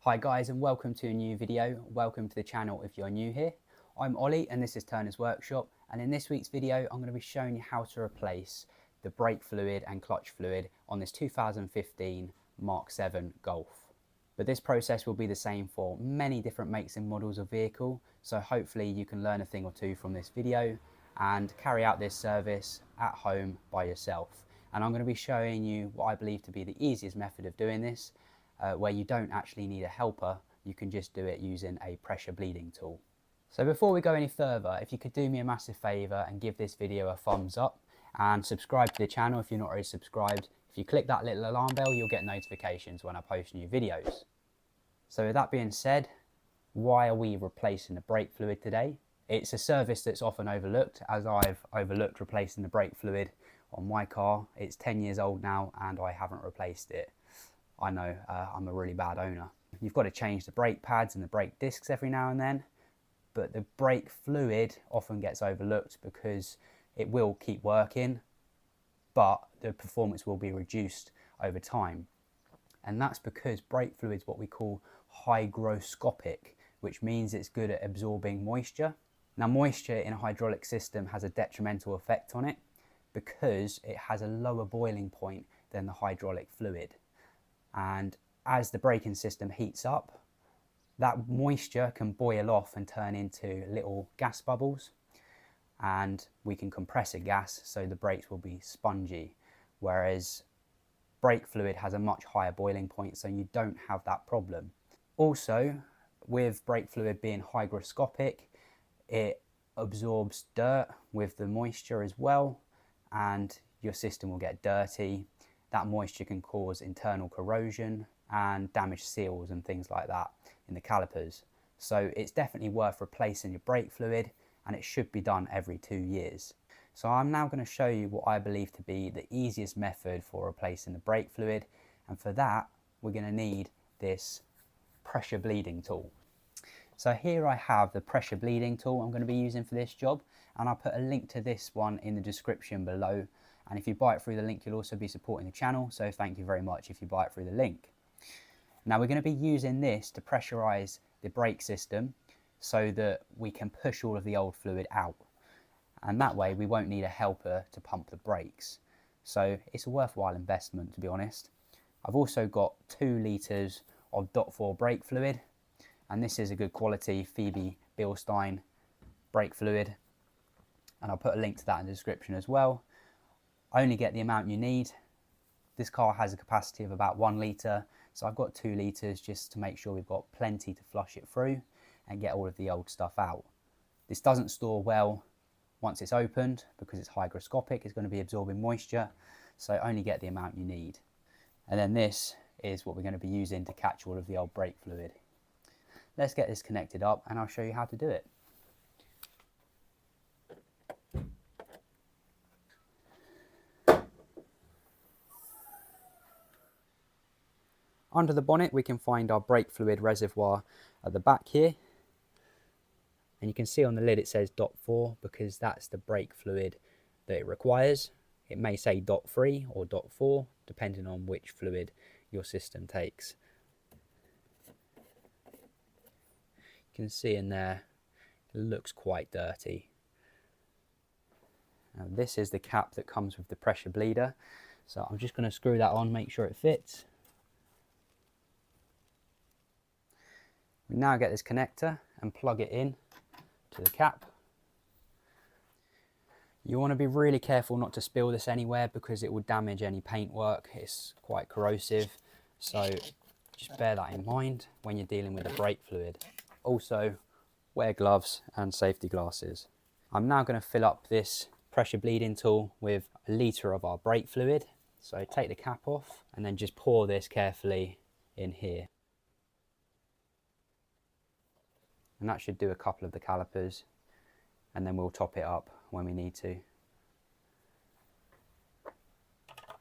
Hi guys, and welcome to a new video. Welcome to the channel if you're new here. I'm Ollie and this is Turner's Workshop, and in this week's video I'm going to be showing you how to replace the brake fluid and clutch fluid on this 2015 MK7 Golf. But this process will be the same for many different makes and models of vehicle, so hopefully you can learn a thing or two from this video and carry out this service at home by yourself. And I'm going to be showing you what I believe to be the easiest method of doing this, where you don't actually need a helper, you can just do it using a pressure bleeding tool. So before we go any further, if you could do me a massive favour and give this video a thumbs up and subscribe to the channel if you're not already subscribed. If you click that little alarm bell, you'll get notifications when I post new videos. So with that being said, why are we replacing the brake fluid today? It's a service that's often overlooked, as I've overlooked replacing the brake fluid on my car. It's 10 years old now and I haven't replaced it. I know I'm a really bad owner. You've got to change the brake pads and the brake discs every now and then, but the brake fluid often gets overlooked because it will keep working, but the performance will be reduced over time. And that's because brake fluid is what we call hygroscopic, which means it's good at absorbing moisture. Now, moisture in a hydraulic system has a detrimental effect on it because it has a lower boiling point than the hydraulic fluid. And as the braking system heats up, that moisture can boil off and turn into little gas bubbles, and we can compress a gas so the brakes will be spongy, whereas brake fluid has a much higher boiling point, so you don't have that problem. Also, with brake fluid being hygroscopic, it absorbs dirt with the moisture as well, and your system will get dirty. That moisture can cause internal corrosion and damage seals and things like that in the calipers. So it's definitely worth replacing your brake fluid, and it should be done every 2 years. So I'm now going to show you what I believe to be the easiest method for replacing the brake fluid, and for that we're going to need this pressure bleeding tool. So here I have the pressure bleeding tool I'm going to be using for this job, and I'll put a link to this one in the description below. And if you buy it through the link, you'll also be supporting the channel, so thank you very much if you buy it through the link. Now we're going to be using this to pressurize the brake system so that we can push all of the old fluid out, and that way we won't need a helper to pump the brakes. So it's a worthwhile investment, to be honest. I've also got 2 litres of .4 brake fluid, and this is a good quality Phoebe Bilstein brake fluid, and I'll put a link to that in the description as well. Only get the amount you need. This car has a capacity of about 1 litre, so I've got 2 litres just to make sure we've got plenty to flush it through and get all of the old stuff out. This doesn't store well once it's opened because it's hygroscopic, it's going to be absorbing moisture, so only get the amount you need. And then this is what we're going to be using to catch all of the old brake fluid. Let's get this connected up and I'll show you how to do it. Under the bonnet we can find our brake fluid reservoir at the back here, and you can see on the lid it says .4 because that's the brake fluid that it requires. It may say .3 or .4 depending on which fluid your system takes. You can see in there it looks quite dirty. Now this is the cap that comes with the pressure bleeder, so I'm just going to screw that on, make sure it fits. We now get this connector and plug it in to the cap. You want to be really careful not to spill this anywhere because it will damage any paintwork. It's quite corrosive, so just bear that in mind when you're dealing with the brake fluid. Also, wear gloves and safety glasses. I'm now going to fill up this pressure bleeding tool with 1 litre of our brake fluid. So take the cap off and then just pour this carefully in here. And that should do a couple of the calipers, and then we'll top it up when we need to.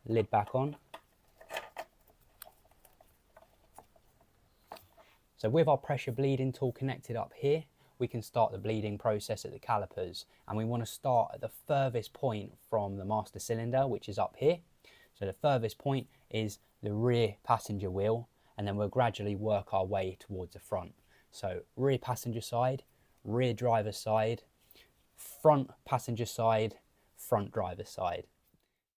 Lid back on. So with our pressure bleeding tool connected up here, we can start the bleeding process at the calipers, and we want to start at the furthest point from the master cylinder, which is up here. So the furthest point is the rear passenger wheel, and then we'll gradually work our way towards the front. So rear passenger side, rear driver side, front passenger side, front driver side.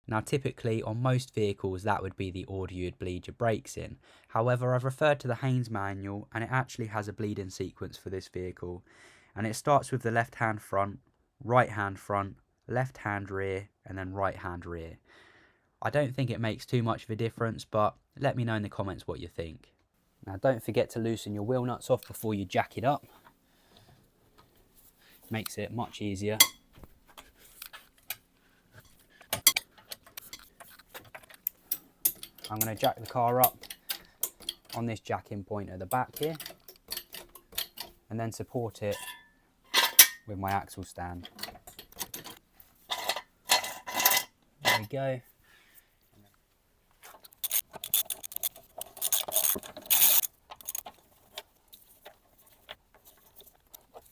Now typically on most vehicles that would be the order you'd bleed your brakes in. However, I've referred to the Haynes manual and it actually has a bleed-in sequence for this vehicle. And it starts with the left hand front, right hand front, left hand rear, and then right hand rear. I don't think it makes too much of a difference, but let me know in the comments what you think. Now don't forget to loosen your wheel nuts off before you jack it up. Makes it much easier. I'm going to jack the car up on this jacking point at the back here and then support it with my axle stand. There we go.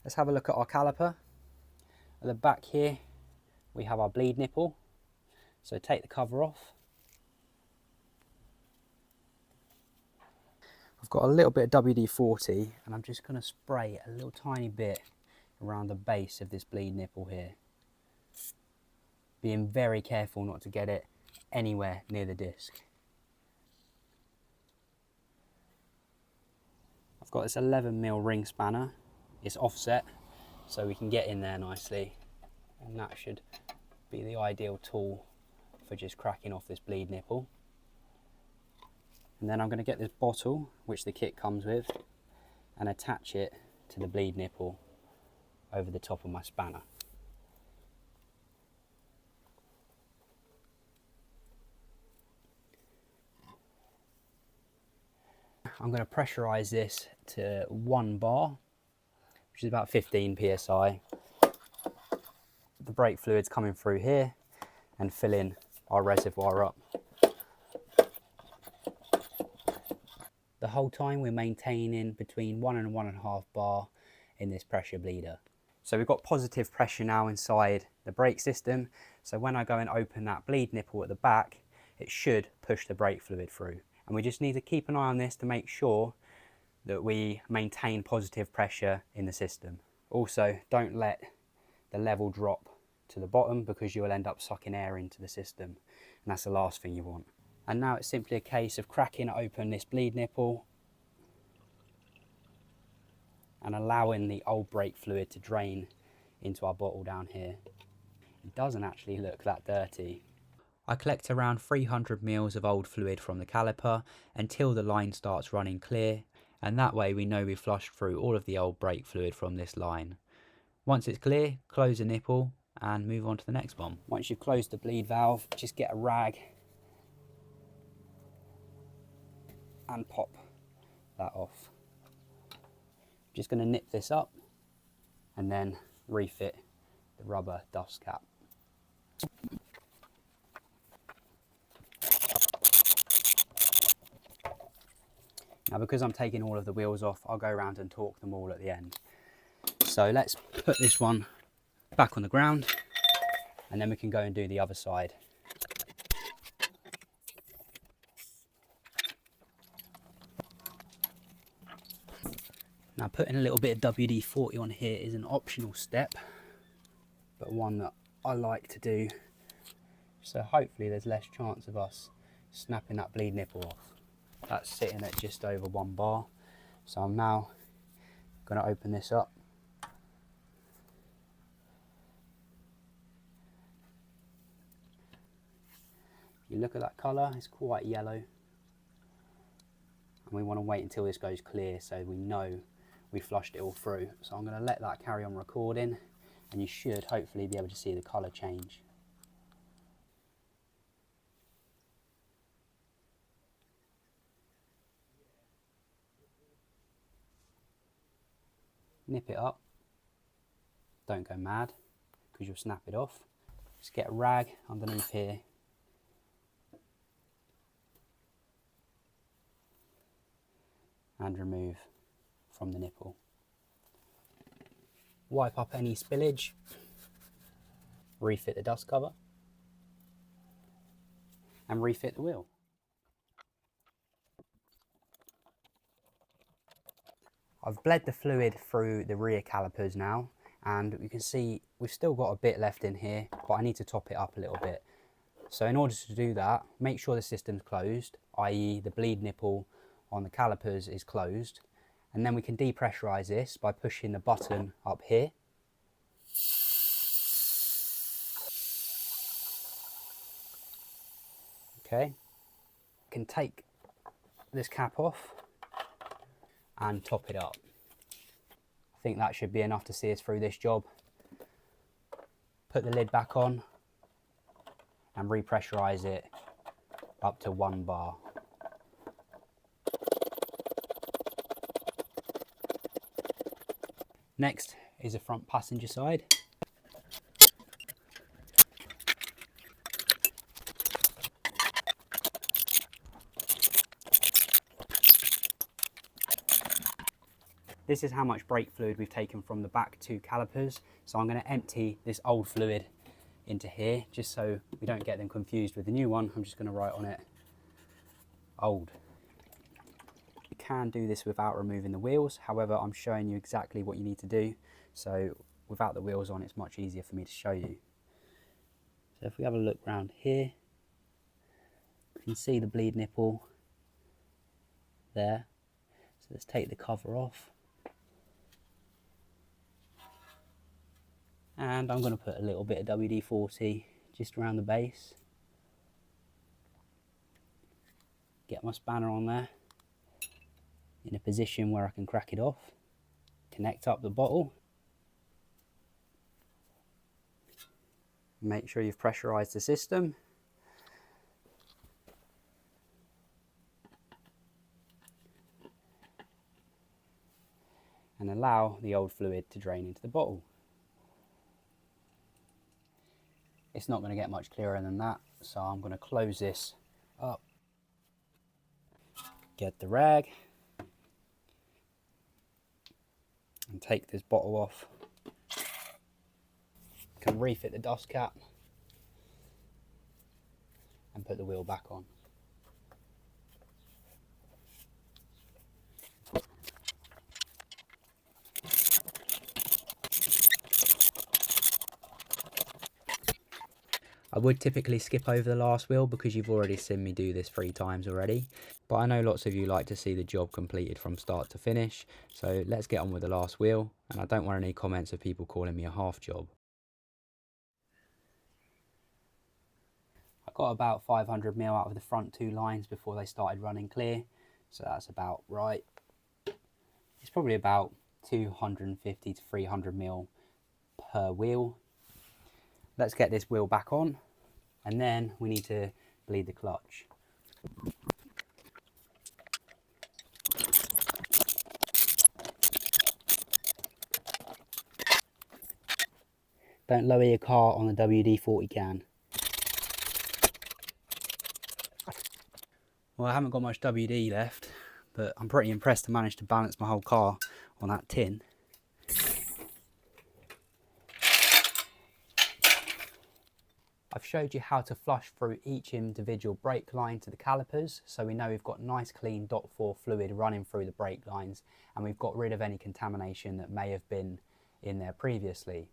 Let's have a look at our caliper. At the back here we have our bleed nipple. So take the cover off. I've got a little bit of WD-40 and I'm just going to spray a little tiny bit around the base of this bleed nipple here. Being very careful not to get it anywhere near the disc. I've got this 11mm ring spanner. It's offset so we can get in there nicely, and that should be the ideal tool for just cracking off this bleed nipple. And then I'm going to get this bottle, which the kit comes with, and attach it to the bleed nipple over the top of my spanner. I'm going to pressurize this to 1 bar, which is about 15 psi. The brake fluid's coming through here and filling our reservoir up. The whole time we're maintaining between 1 and 1.5 bar in this pressure bleeder. So we've got positive pressure now inside the brake system. So when I go and open that bleed nipple at the back, it should push the brake fluid through. And we just need to keep an eye on this to make sure that we maintain positive pressure in the system. Also, don't let the level drop to the bottom because you will end up sucking air into the system. And that's the last thing you want. And now it's simply a case of cracking open this bleed nipple and allowing the old brake fluid to drain into our bottle down here. It doesn't actually look that dirty. I collect around 300 ml of old fluid from the caliper until the line starts running clear, and that way we know we've flushed through all of the old brake fluid from this line. Once it's clear, close the nipple and move on to the next one. Once you've closed the bleed valve, just get a rag and pop that off. Just going to nip this up and then refit the rubber dust cap. Now because I'm taking all of the wheels off, I'll go around and torque them all at the end. So let's put this one back on the ground and then we can go and do the other side. Now putting a little bit of WD-40 on here is an optional step, but one that I like to do, so hopefully there's less chance of us snapping that bleed nipple off. That's sitting at just over 1 bar, so I'm now going to open this up. If you look at that colour, it's quite yellow, and we want to wait until this goes clear so we know we flushed it all through. So I'm going to let that carry on recording and you should hopefully be able to see the colour change. Nip it up, don't go mad because you'll snap it off. Just get a rag underneath here and remove from the nipple. Wipe up any spillage, refit the dust cover and refit the wheel. I've bled the fluid through the rear calipers now, and you can see we've still got a bit left in here, but I need to top it up a little bit. So in order to do that, make sure the system's closed, i.e. the bleed nipple on the calipers is closed, and then we can depressurize this by pushing the button up here. Okay, can take this cap off and top it up. I think that should be enough to see us through this job. Put the lid back on and repressurize it up to 1 bar. Next is the front passenger side. This is how much brake fluid we've taken from the back 2 calipers. So I'm going to empty this old fluid into here, just so we don't get them confused with the new one. I'm just going to write on it, old. You can do this without removing the wheels. However, I'm showing you exactly what you need to do. So without the wheels on, it's much easier for me to show you. So if we have a look around here, you can see the bleed nipple there. So let's take the cover off. And I'm going to put a little bit of WD-40 just around the base. Get my spanner on there in a position where I can crack it off. Connect up the bottle. Make sure you've pressurized the system. And allow the old fluid to drain into the bottle. It's not going to get much clearer than that, so I'm going to close this up. Get the rag and take this bottle off. Can refit the dust cap and put the wheel back on. I would typically skip over the last wheel because you've already seen me do this 3 times already, but I know lots of you like to see the job completed from start to finish, so let's get on with the last wheel, and I don't want any comments of people calling me a half job. I got about 500 mil out of the front 2 lines before they started running clear, so that's about right. It's probably about 250 to 300 mil per wheel. Let's get this wheel back on, and then we need to bleed the clutch. Don't lower your car on the WD-40 can. Well, I haven't got much WD left, but I'm pretty impressed to manage to balance my whole car on that tin. I've showed you how to flush through each individual brake line to the calipers, so we know we've got nice clean .4 fluid running through the brake lines, and we've got rid of any contamination that may have been in there previously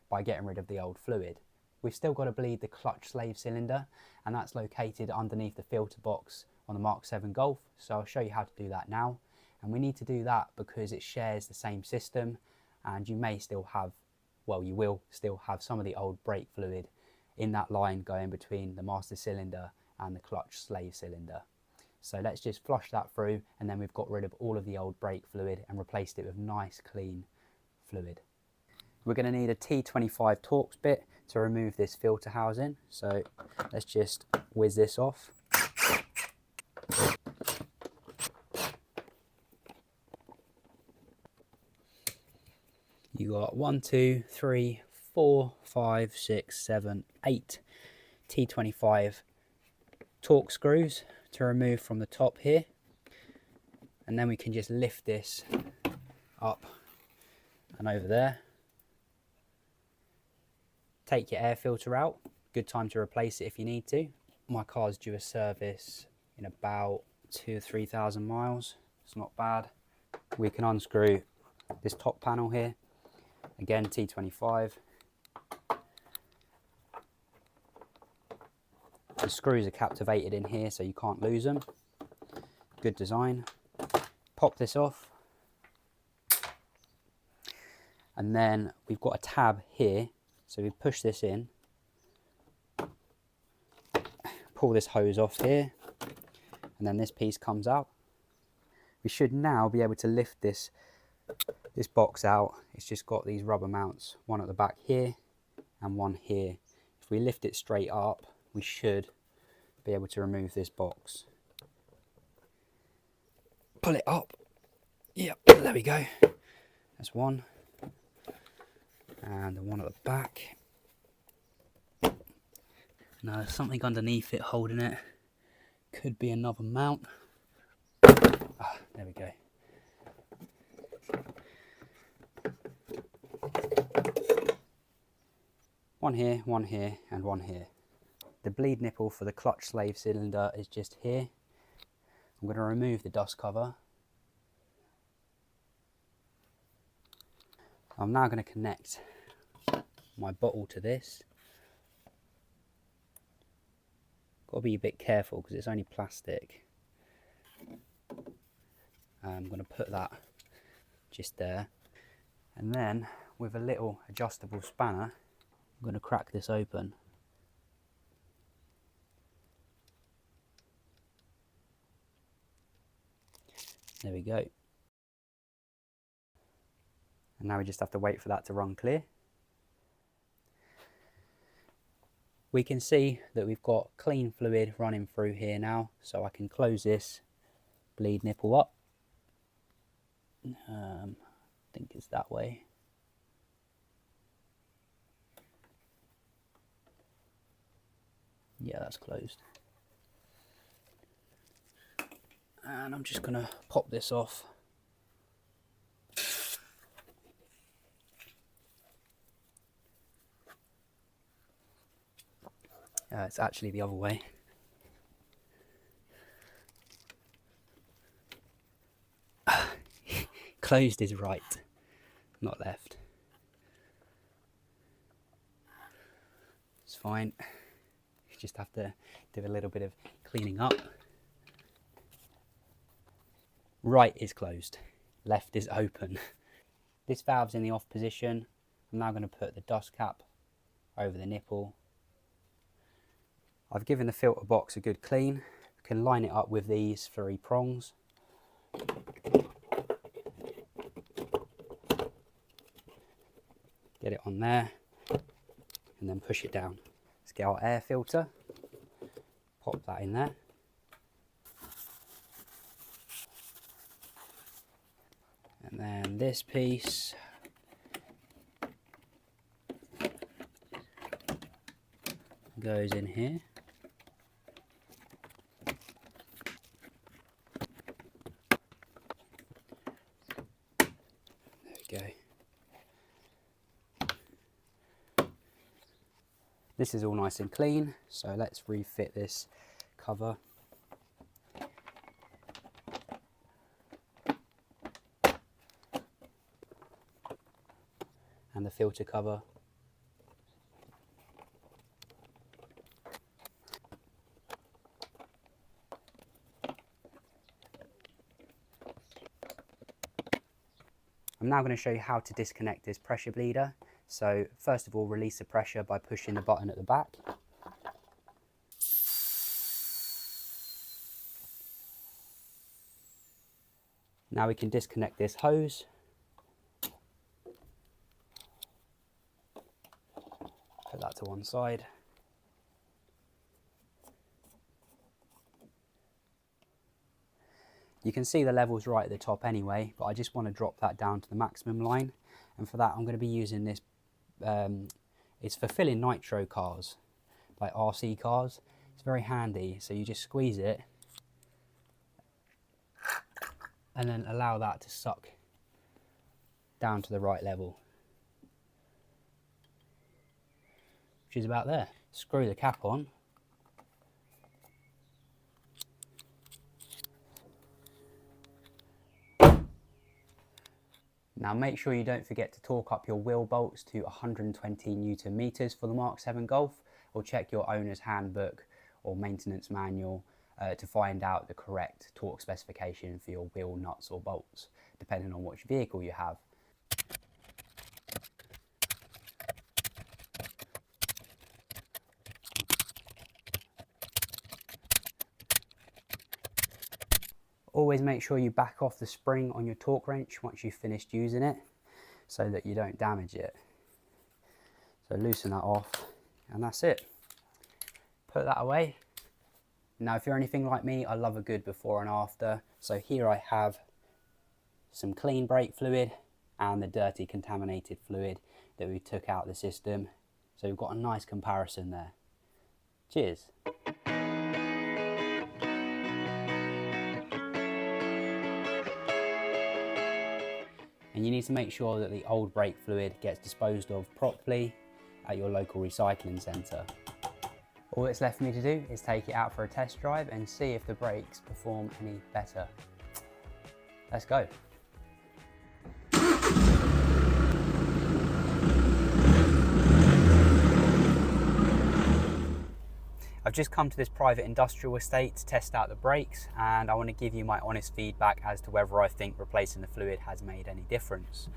by getting rid of the old fluid. We've still got to bleed the clutch slave cylinder, and that's located underneath the filter box on the MK7 Golf, so I'll show you how to do that now. And we need to do that because it shares the same system, and you may still have, well, you will still have some of the old brake fluid in that line going between the master cylinder and the clutch slave cylinder. So let's just flush that through, and then we've got rid of all of the old brake fluid and replaced it with nice clean fluid. We're going to need a T25 Torx bit to remove this filter housing, so let's just whiz this off. You got 1, 2, 3, 4, 5, 6, 7, 8 T25 Torx screws to remove from the top here, and then we can just lift this up and over there. Take your air filter out, good time to replace it if you need to. My car's due a service in about 2,000 or 3,000 miles, it's not bad. we can unscrew this top panel here, again T25. The screws are captivated in here so you can't lose them. Good design. Pop this off, and then we've got a tab here, so we push this in, pull this hose off here, and then this piece comes out. We should now be able to lift this box out. It's just got these rubber mounts, one at the back here and one here. If we lift it straight up, we should be able to remove this box. Pull it up. Yep, there we go. That's one. And the one at the back. Now there's something underneath it holding it. Could be another mount. Ah, there we go. One here, and one here. The bleed nipple for the clutch slave cylinder is just here. I'm going to remove the dust cover. I'm now going to connect my bottle to this. Got to be a bit careful because it's only plastic. I'm going to put that just there. And then with a little adjustable spanner, I'm going to crack this open. There we go. And now we just have to wait for that to run clear. We can see that we've got clean fluid running through here now, so I can close this bleed nipple up. I think it's that way. Yeah, that's closed. And I'm just going to pop this off. It's actually the other way. Closed is right, not left. It's fine. You just have to do a little bit of cleaning up. Right is closed, left is open. This valve's in the off position. I'm now going to put the dust cap over the nipple. I've given the filter box a good clean. You can line it up with these 3 prongs. Get it on there and then push it down. Let's get our air filter, pop that in there. And then this piece goes in here. There we go. This is all nice and clean, so let's refit this cover. And the filter cover. I'm now going to show you how to disconnect this pressure bleeder. So first of all, release the pressure by pushing the button at the back. Now we can disconnect this hose. Put that to one side. You can see the levels right at the top anyway, but I just want to drop that down to the maximum line. And for that, I'm going to be using this. It's for filling nitro cars, like RC cars. It's very handy. So you just squeeze it and then allow that to suck down to the right level, which is about there. Screw the cap on. Now make sure you don't forget to torque up your wheel bolts to 120 Newton meters for the MK7 Golf, or check your owner's handbook or maintenance manual to find out the correct torque specification for your wheel nuts or bolts, depending on which vehicle you have. Always make sure you back off the spring on your torque wrench once you've finished using it, so that you don't damage it. So loosen that off, and that's it. Put that away. Now if you're anything like me, I love a good before and after. So here I have some clean brake fluid and the dirty contaminated fluid that we took out of the system. So we've got a nice comparison there. Cheers. And you need to make sure that the old brake fluid gets disposed of properly at your local recycling centre. All that's left for me to do is take it out for a test drive and see if the brakes perform any better. Let's go. I've just come to this private industrial estate to test out the brakes, and I want to give you my honest feedback as to whether I think replacing the fluid has made any difference.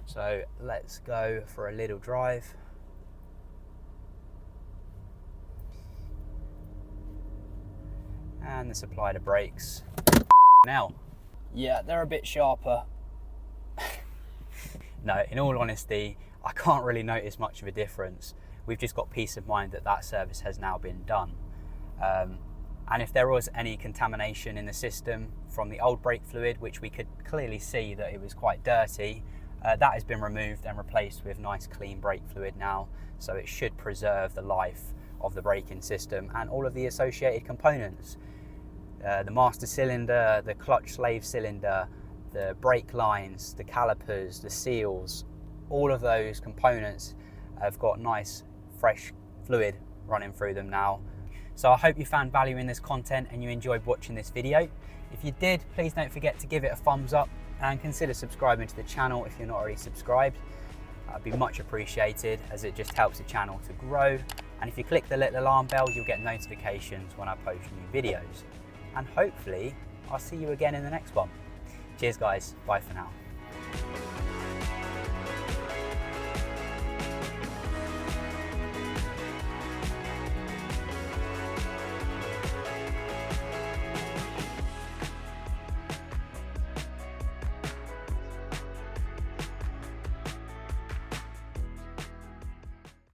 So let's go for a little drive. And the supply to brakes. Now, yeah, they're a bit sharper. No, in all honesty, I can't really notice much of a difference. We've just got peace of mind that that service has now been done. And if there was any contamination in the system from the old brake fluid, which we could clearly see that it was quite dirty, that has been removed and replaced with nice clean brake fluid now. So it should preserve the life of the braking system and all of the associated components. The master cylinder, the clutch slave cylinder, the brake lines, the calipers, the seals, all of those components have got nice fresh fluid running through them now. So I hope you found value in this content and you enjoyed watching this video. If you did, please don't forget to give it a thumbs up and consider subscribing to the channel if you're not already subscribed. That'd be much appreciated, as it just helps the channel to grow. And if you click the little alarm bell, you'll get notifications when I post new videos. And hopefully I'll see you again in the next one. Cheers guys, bye for now.